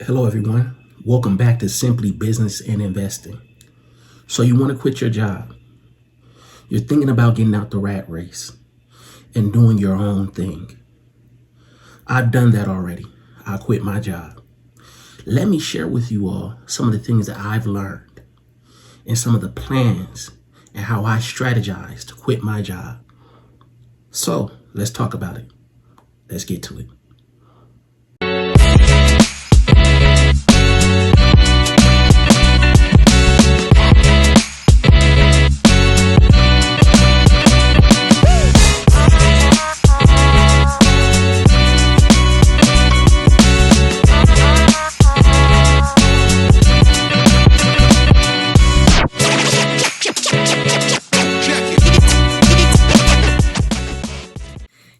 Hello, everyone. Welcome back to Simply Business and Investing. So, you want to quit your job. You're thinking about getting out the rat race and doing your own thing. I've done that already. I quit my job. Let me share with you all some of the things that I've learned and some of the plans and how I strategize to quit my job. So, let's talk about it. Let's get to it.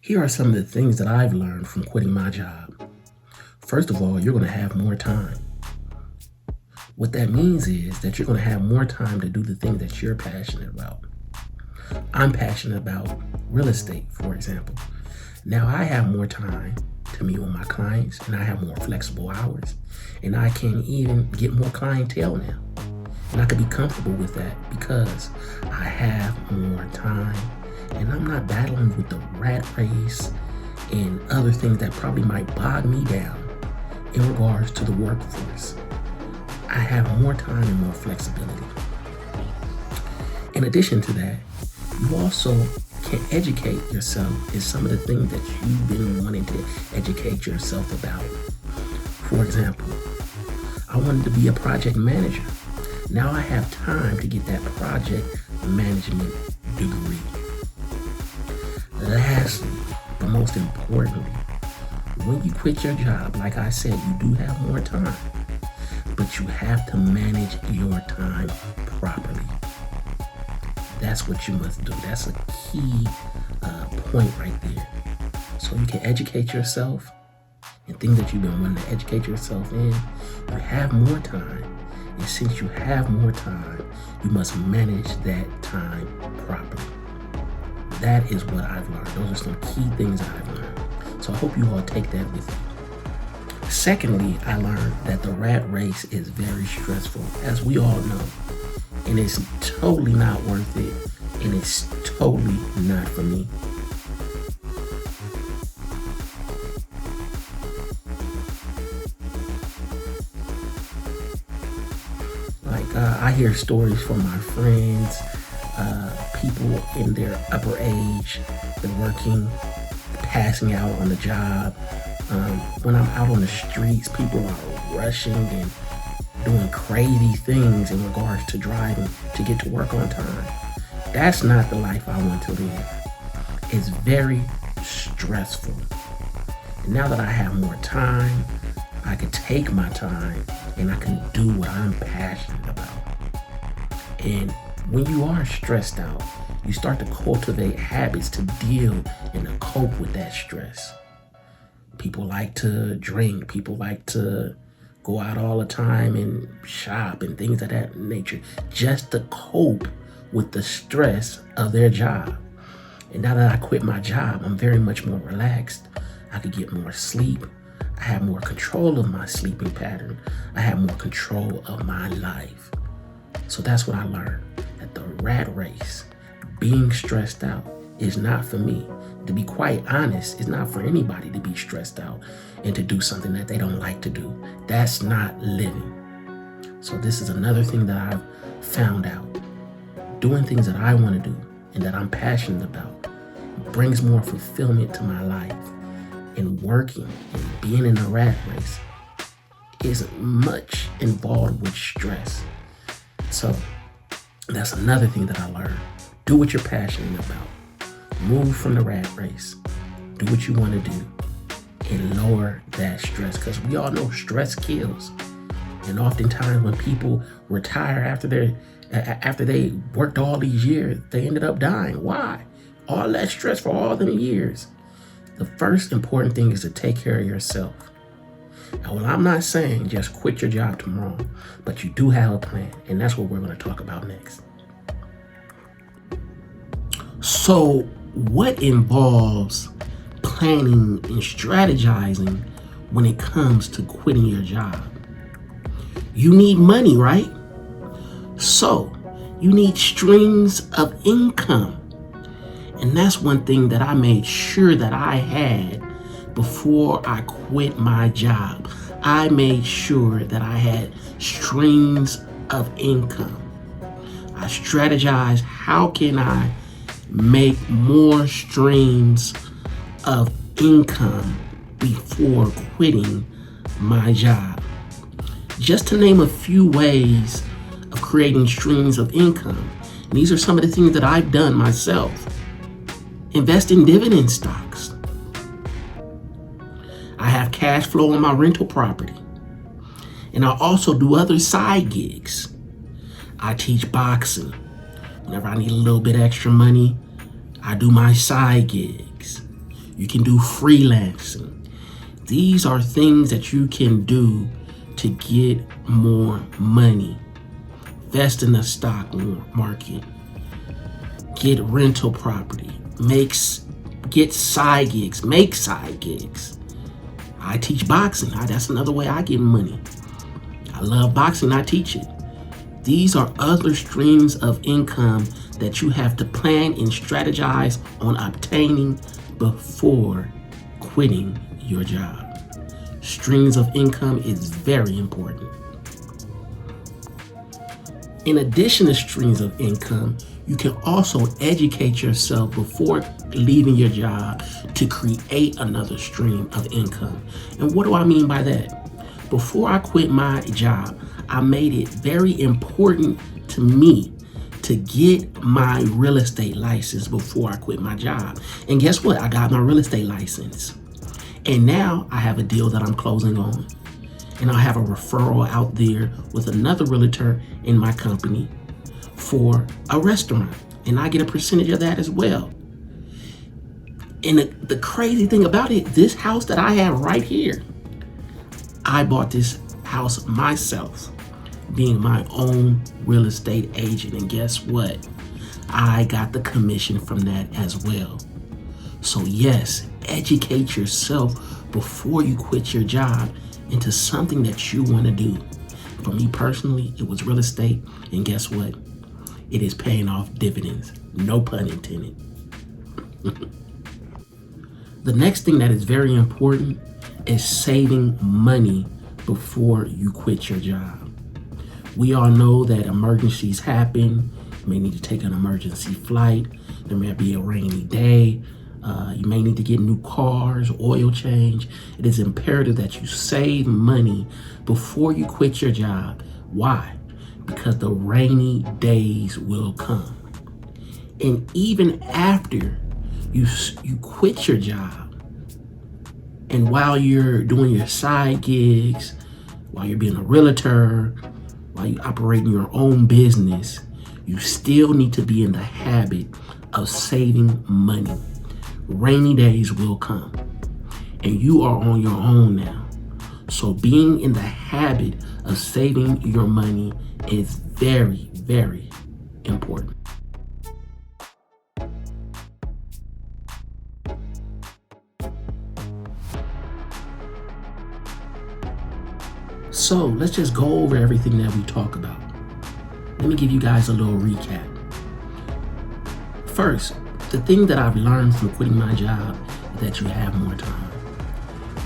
Here are some of the things that I've learned from quitting my job. First of all, you're going to have more time. What that means is that you're going to have more time to do the thing that you're passionate about. I'm passionate about real estate, for example. Now I have more time to meet with my clients and I have more flexible hours and I can even get more clientele now. And I can be comfortable with that because I have more time and I'm not battling with the rat race and other things that probably might bog me down in regards to the workforce. I have more time and more flexibility. In addition to that, you also can educate yourself in some of the things that you've been wanting to educate yourself about. For example, I wanted to be a project manager. Now I have time to get that project management degree. Lastly, but most importantly, when you quit your job, like I said, you do have more time, but you have to manage your time properly. That's what you must do. That's a key point right there. So you can educate yourself and things that you've been wanting to educate yourself in. You have more time. And since you have more time, you must manage that time properly. That is what I've learned. Those are some key things I've learned. So I hope you all take that with you. Secondly, I learned that the rat race is very stressful, as we all know. And it's totally not worth it. And it's totally not for me. I hear stories from my friends, people in their upper age, they're working, passing out on the job. When I'm out on the streets, people are rushing and doing crazy things in regards to driving to get to work on time. That's not the life I want to live. It's very stressful. And now that I have more time, I can take my time and I can do what I'm passionate about. And when you are stressed out, you start to cultivate habits to deal and to cope with that stress. People like to drink, people like to go out all the time and shop and things of that nature just to cope with the stress of their job. And now that I quit my job, I'm very much more relaxed. I could get more sleep. I have more control of my sleeping pattern. I have more control of my life. So that's what I learned, that the rat race, being stressed out, is not for me. To be quite honest, it's not for anybody to be stressed out and to do something that they don't like to do. That's not living. So this is another thing that I've found out. Doing things that I want to do and that I'm passionate about brings more fulfillment to my life. And working and being in a rat race isn't much involved with stress. So that's another thing that I learned. Do what you're passionate about. Move from the rat race. Do what you want to do and lower that stress, because we all know stress kills. And oftentimes when people retire after they worked all these years, they ended up dying. Why? All that stress for all them years. The first important thing is to take care of yourself. Now, well, I'm not saying just quit your job tomorrow, but you do have a plan, and that's what we're going to talk about next. So, what involves planning and strategizing when it comes to quitting your job. You need money, right? So you need streams of income. And that's one thing that I made sure that I had before I quit my job. I made sure that I had streams of income. I strategized, how can I make more streams of income before quitting my job? Just to name a few ways of creating streams of income. And these are some of the things that I've done myself. Invest in dividend stocks. I have cash flow on my rental property. And I also do other side gigs. I teach boxing. Whenever I need a little bit extra money, I do my side gigs. You can do freelancing. These are things that you can do to get more money. Invest in the stock market. Get rental property. Get side gigs. Make side gigs. I teach boxing. That's another way I get money. I love boxing. I teach it. These are other streams of income that you have to plan and strategize on obtaining before quitting your job. Streams of income is very important. In addition to streams of income, you can also educate yourself before leaving your job to create another stream of income. And what do I mean by that? Before I quit my job, I made it very important to me to get my real estate license before I quit my job. And guess what? I got my real estate license. And now I have a deal that I'm closing on. And I have a referral out there with another realtor in my company for a restaurant. And I get a percentage of that as well. And the crazy thing about it, this house that I have right here, I bought this house myself, being my own real estate agent. And guess what? I got the commission from that as well. So yes, educate yourself before you quit your job into something that you want to do. For me personally, it was real estate. And guess what? It is paying off dividends. No pun intended. The next thing that is very important is saving money before you quit your job. We all know that emergencies happen. You may need to take an emergency flight. There may be a rainy day. You may need to get new cars, oil change. It is imperative that you save money before you quit your job. Why? Because the rainy days will come. And even after you quit your job, and while you're doing your side gigs, while you're being a realtor, while you're operating your own business, you still need to be in the habit of saving money. Rainy days will come, and you are on your own now. So being in the habit of saving your money is very, very important. So let's just go over everything that we talk about. Let me give you guys a little recap. First, the thing that I've learned from quitting my job is that you have more time.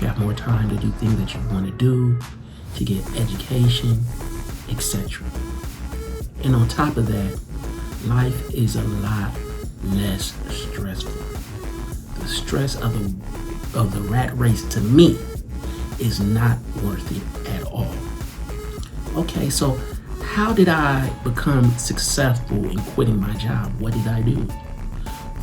You have more time to do things that you want to do, to get education, etc. And on top of that, life is a lot less stressful. The stress of the rat race, to me, is not worth it at all. Okay, so how did I become successful in quitting my job? What did I do?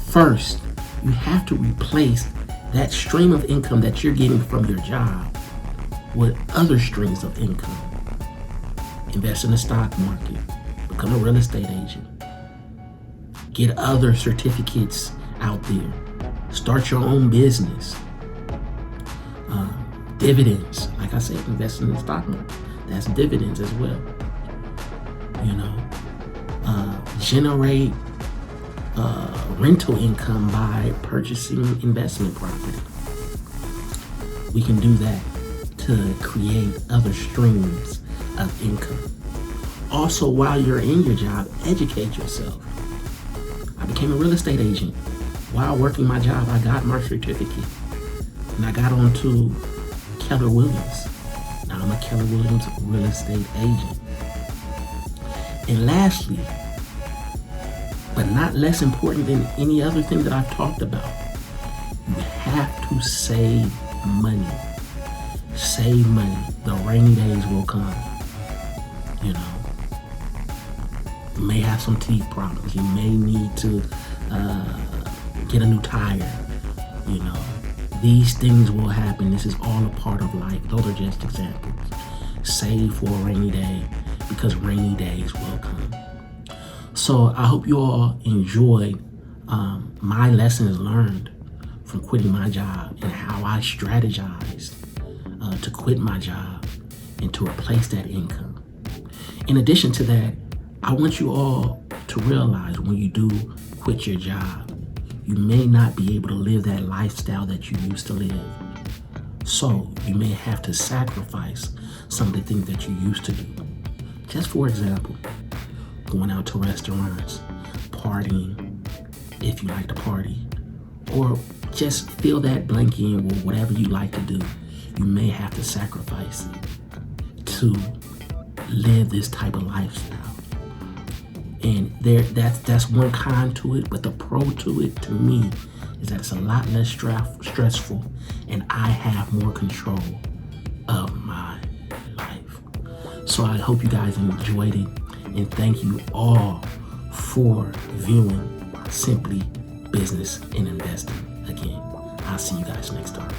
First, you have to replace that stream of income that you're getting from your job with other streams of income. Invest in the stock market. Become a real estate agent. Get other certificates out there. Start your own business. Dividends. Like I said, invest in the stock market. That's dividends as well. Generate rental income by purchasing investment property. We can do that. to create other streams of income. Also, while you're in your job, educate yourself. I became a real estate agent. While working my job, I got my certificate. And I got on to Keller Williams. Now I'm a Keller Williams real estate agent. And lastly, but not less important than any other thing that I've talked about, you have to save money. Save money. The rainy days will come. You know, you may have some teeth problems. You may need to get a new tire. You know, these things will happen. This is all a part of life. Those are just examples. Save for a rainy day, because rainy days will come. So I hope you all enjoyed my lessons learned from quitting my job and how I strategized to quit my job and to replace that income. In addition to that, I want you all to realize when you do quit your job, you may not be able to live that lifestyle that you used to live. So you may have to sacrifice some of the things that you used to do. Just for example, going out to restaurants, partying, if you like to party, or just fill that blank in with whatever you like to do. You may have to sacrifice to live this type of lifestyle. And that's one con to it, but the pro to it, to me, is that it's a lot less stressful, and I have more control of my life. So I hope you guys enjoyed it, and thank you all for viewing Simply Business and Investing. Again, I'll see you guys next time.